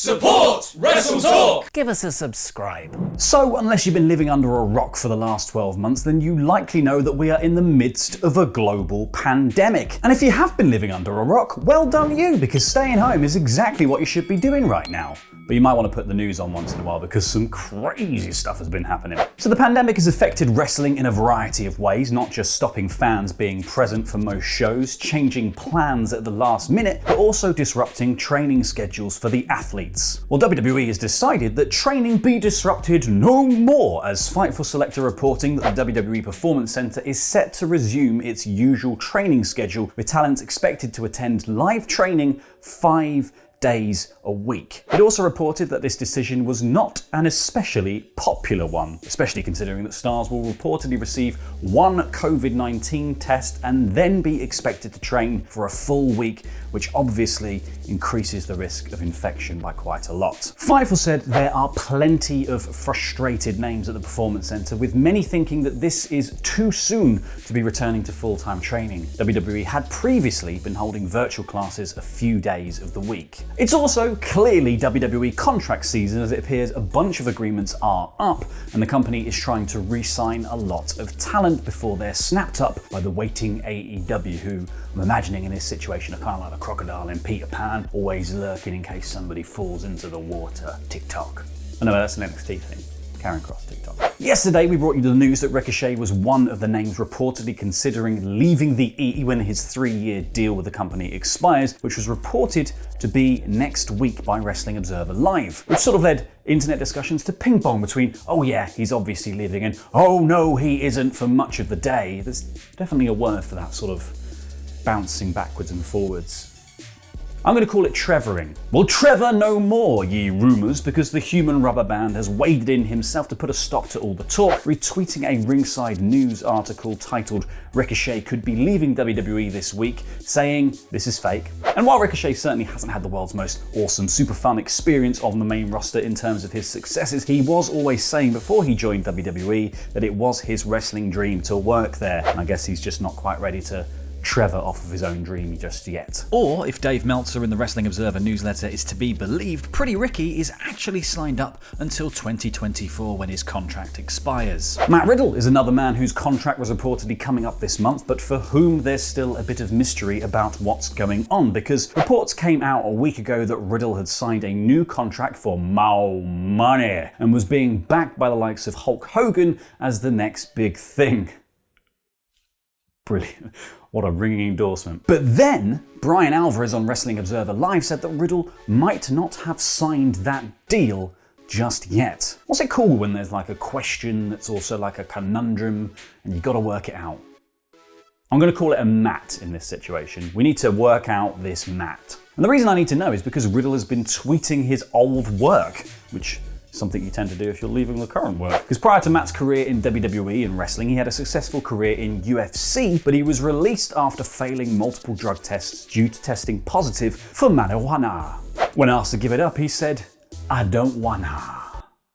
Support WrestleTalk! Give us a subscribe. So, unless you've been living under a rock for the last 12 months, then you likely know that we are in the midst of a global pandemic. And if you have been living under a rock, well done you, because staying home is exactly what you should be doing right now. But you might want to put the news on once in a while because some crazy stuff has been happening. So the pandemic has affected wrestling in a variety of ways, not just stopping fans being present for most shows, changing plans at the last minute, but also disrupting training schedules for the athletes. Well, WWE has decided that training be disrupted no more, as Fightful Select are reporting that the WWE Performance Center is set to resume its usual training schedule, with talent expected to attend live training 5 days a week. It also reported that this decision was not an especially popular one, especially considering that stars will reportedly receive one COVID-19 test and then be expected to train for a full week, which obviously increases the risk of infection by quite a lot. Fightful said there are plenty of frustrated names at the Performance Center, with many thinking that this is too soon to be returning to full-time training. WWE had previously been holding virtual classes a few days of the week. It's also clearly WWE contract season, as it appears a bunch of agreements are up and the company is trying to re-sign a lot of talent before they're snapped up by the waiting AEW, who I'm imagining in this situation are kind of like the crocodile in Peter Pan, always lurking in case somebody falls into the water. TikTok. Oh no, that's an NXT thing. Karen Cross TikTok. Yesterday we brought you the news that Ricochet was one of the names reportedly considering leaving the E when his 3-year deal with the company expires, which was reported to be next week by Wrestling Observer Live, which sort of led internet discussions to ping pong between, oh yeah, he's obviously leaving, and oh no, he isn't for much of the day. There's definitely a word for that sort of bouncing backwards and forwards. I'm going to call it Trevoring. Well, Trevor no more, ye rumours, because the human rubber band has waded in himself to put a stop to all the talk, retweeting a Ringside News article titled "Ricochet could be leaving WWE this week," saying this is fake. And while Ricochet certainly hasn't had the world's most awesome, super fun experience on the main roster in terms of his successes, he was always saying before he joined WWE that it was his wrestling dream to work there. And I guess he's just not quite ready to Trevor off of his own dream just yet. Or, if Dave Meltzer in the Wrestling Observer newsletter is to be believed, Pretty Ricky is actually signed up until 2024 when his contract expires. Matt Riddle is another man whose contract was reportedly coming up this month, but for whom there's still a bit of mystery about what's going on, because reports came out a week ago that Riddle had signed a new contract for more money and was being backed by the likes of Hulk Hogan as the next big thing. Brilliant. What a ringing endorsement. But then, Brian Alvarez on Wrestling Observer Live said that Riddle might not have signed that deal just yet. What's it called when there's like a question that's also like a conundrum and you gotta work it out? I'm gonna call it a mat in this situation. We need to work out this mat. And the reason I need to know is because Riddle has been tweeting his old work, which something you tend to do if you're leaving the current work. Because prior to Matt's career in WWE and wrestling, he had a successful career in UFC, but he was released after failing multiple drug tests due to testing positive for marijuana. When asked to give it up, he said, "I don't wanna."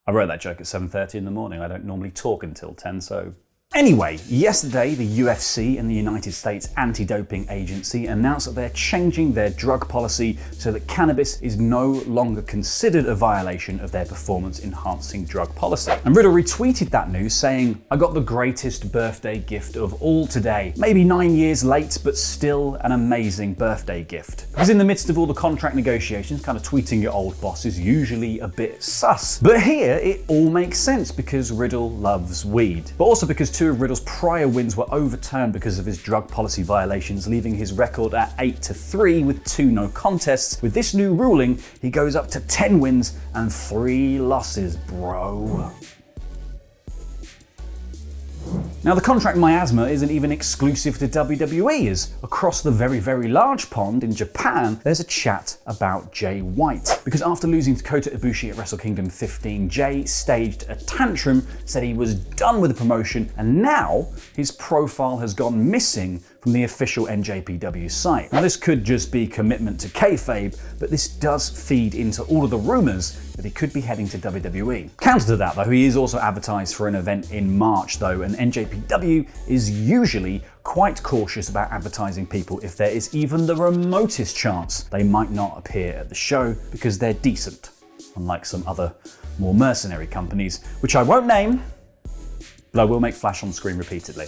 I wrote that joke at 7:30 in the morning. I don't normally talk until 10, so... Anyway, yesterday the UFC and the United States Anti-Doping Agency announced that they're changing their drug policy so that cannabis is no longer considered a violation of their performance-enhancing drug policy. And Riddle retweeted that news saying, "I got the greatest birthday gift of all today. Maybe 9 years late, but still an amazing birthday gift." Because in the midst of all the contract negotiations, kind of tweeting your old boss is usually a bit sus. But here it all makes sense because Riddle loves weed. But also because two of Riddle's prior wins were overturned because of his drug policy violations, leaving his record at 8-3 with 2 no contests. With this new ruling, he goes up to 10 wins and 3 losses, bro. Now, the contract miasma isn't even exclusive to WWE, as across the very, very large pond in Japan, there's a chat about Jay White. Because after losing to Kota Ibushi at Wrestle Kingdom 15, Jay staged a tantrum, said he was done with the promotion, and now his profile has gone missing from the official NJPW site. Now, this could just be commitment to kayfabe, but this does feed into all of the rumours that he could be heading to WWE. Counter to that though, he is also advertised for an event in March though, and NJPW is usually quite cautious about advertising people if there is even the remotest chance they might not appear at the show because they're decent. unlike some other more mercenary companies, which I won't name, but I will make flash on screen repeatedly.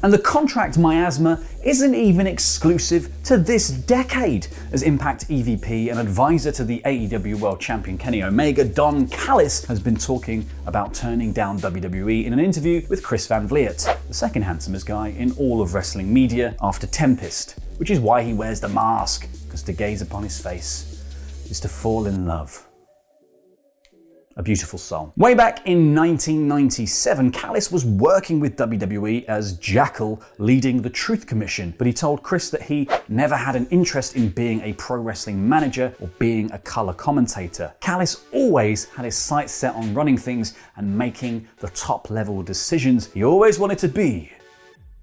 And the contract miasma isn't even exclusive to this decade, as Impact EVP and advisor to the AEW World Champion Kenny Omega, Don Callis, has been talking about turning down WWE in an interview with Chris Van Vliet, the second handsomest guy in all of wrestling media after Tempest, which is why he wears the mask, because to gaze upon his face is to fall in love. A beautiful song. Way back in 1997, Callis was working with WWE as Jackal, leading the Truth Commission, but he told Chris that he never had an interest in being a pro wrestling manager or being a color commentator. Callis always had his sights set on running things and making the top level decisions. He always wanted to be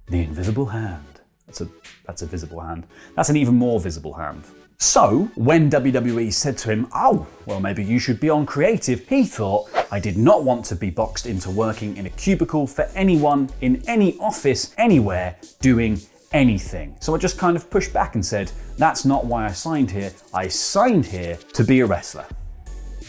the invisible hand. That's a visible hand. That's an even more visible hand. So, when WWE said to him, oh, well, maybe you should be on creative, he thought, I did not want to be boxed into working in a cubicle for anyone in any office, anywhere, doing anything. So I just kind of pushed back and said, that's not why I signed here. I signed here to be a wrestler.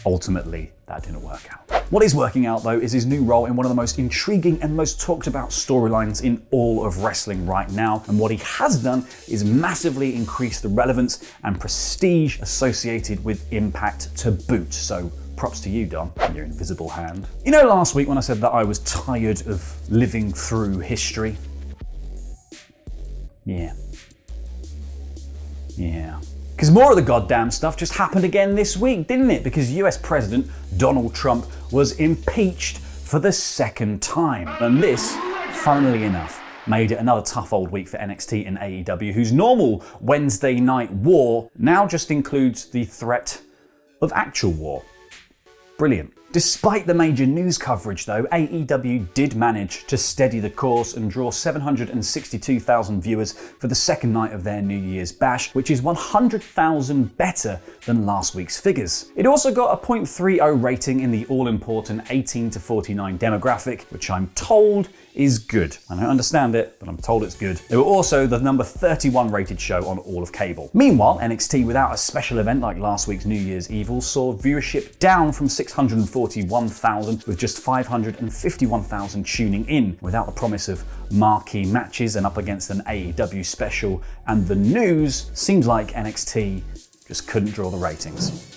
Ultimately, that didn't work out. What is working out though is his new role in one of the most intriguing and most talked about storylines in all of wrestling right now. And what he has done is massively increase the relevance and prestige associated with Impact to boot. So props to you, Dom, your invisible hand. You know, last week when I said that I was tired of living through history? Yeah. Because more of the goddamn stuff just happened again this week, didn't it? Because US President Donald Trump was impeached for the second time. And this, funnily enough, made it another tough old week for NXT and AEW, whose normal Wednesday night war now just includes the threat of actual war. Brilliant. Despite the major news coverage though, AEW did manage to steady the course and draw 762,000 viewers for the second night of their New Year's Bash, which is 100,000 better than last week's figures. It also got a 0.30 rating in the all-important 18 to 49 demographic, which I'm told is good. I don't understand it, but I'm told it's good. They were also the number 31 rated show on all of cable. Meanwhile, NXT, without a special event like last week's New Year's Evil, saw viewership down from 641,000 with just 551,000 tuning in, without the promise of marquee matches and up against an AEW special. And the news seems like NXT just couldn't draw the ratings.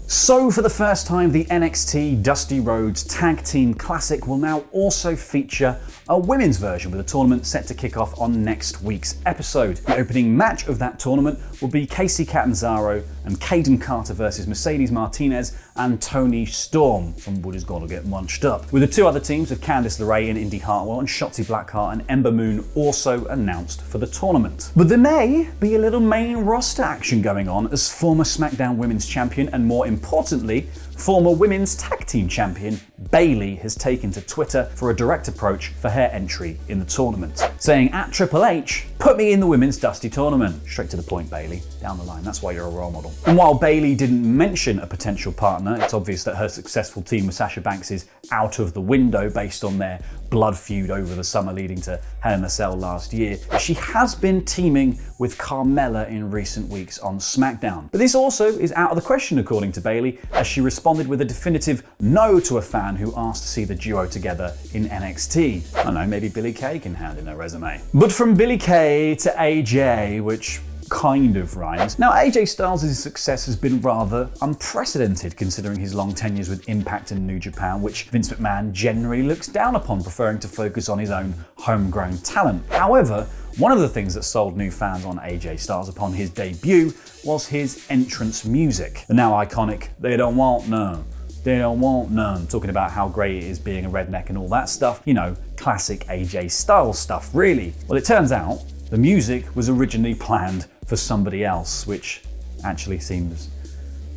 So for the first time, the NXT Dusty Rhodes Tag Team Classic will now also feature a women's version, with a tournament set to kick off on next week's episode. The opening match of that tournament will be Kacy Catanzaro and Kaden Carter versus Mercedes Martinez and Toni Storm from Woody's Gonna Get Munched Up, with the two other teams of Candice LeRae and Indy Hartwell and Shotzi Blackheart and Ember Moon also announced for the tournament. But there may be a little main roster action going on, as former SmackDown Women's Champion and, more importantly, former Women's Tag Team Champion Bayley has taken to Twitter for a direct approach for her entry in the tournament, saying, at Triple H, put me in the Women's Dusty Tournament. Straight to the point, Bayley. Down the line, that's why you're a role model. And while Bayley didn't mention a potential partner, it's obvious that her successful team with Sasha Banks is out of the window based on their blood feud over the summer leading to Hell in a Cell last year. She has been teaming with Carmella in recent weeks on SmackDown. But this also is out of the question, according to Bayley, as she responded with a definitive no to a fan who asked to see the duo together in NXT. I don't know, maybe Billie Kay can hand in her resume. But from Billie Kay to AJ, which kind of rhymes. Now, AJ Styles' success has been rather unprecedented considering his long tenures with Impact and New Japan, which Vince McMahon generally looks down upon, preferring to focus on his own homegrown talent. However, one of the things that sold new fans on AJ Styles upon his debut was his entrance music. The now iconic, "They don't want none, they don't want none," talking about how great it is being a redneck and all that stuff. You know, classic AJ Styles stuff, really. Well, it turns out the music was originally planned for somebody else, which actually seems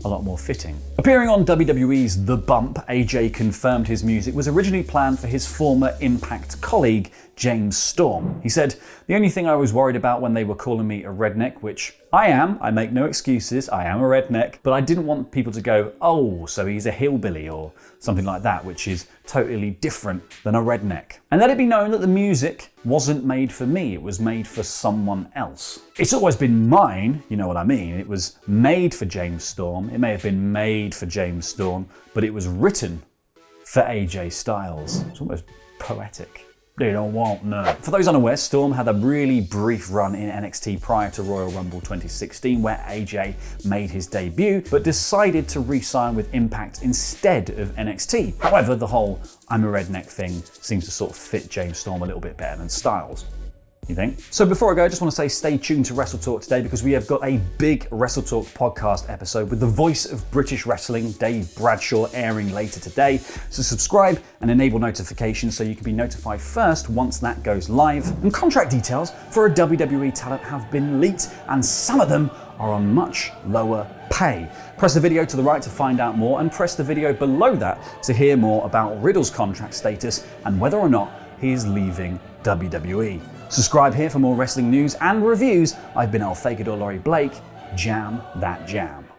a lot more fitting. Appearing on WWE's The Bump, AJ confirmed his music was originally planned for his former Impact colleague, James Storm. He said, "The only thing I was worried about when they were calling me a redneck, which I am, I make no excuses, I am a redneck, but I didn't want people to go, oh, so he's a hillbilly or something like that, which is totally different than a redneck. And let it be known that the music wasn't made for me, it was made for someone else. It's always been mine, you know what I mean. It was made for James Storm, it may have been made for James Storm, but it was written for AJ Styles." It's almost poetic. They don't want no. For those unaware, Storm had a really brief run in NXT prior to Royal Rumble 2016 where AJ made his debut but decided to re-sign with Impact instead of NXT. However, the whole "I'm a redneck" thing seems to sort of fit James Storm a little bit better than Styles. You think? So before I go, I just want to say stay tuned to WrestleTalk today because we have got a big WrestleTalk podcast episode with the voice of British wrestling, Dave Bradshaw, airing later today. So subscribe and enable notifications so you can be notified first once that goes live. And contract details for a WWE talent have been leaked, and some of them are on much lower pay. Press the video to the right to find out more, and press the video below that to hear more about Riddle's contract status and whether or not he is leaving WWE. Subscribe here for more wrestling news and reviews. I've been El Fakador Laurie Blake. Jam that jam.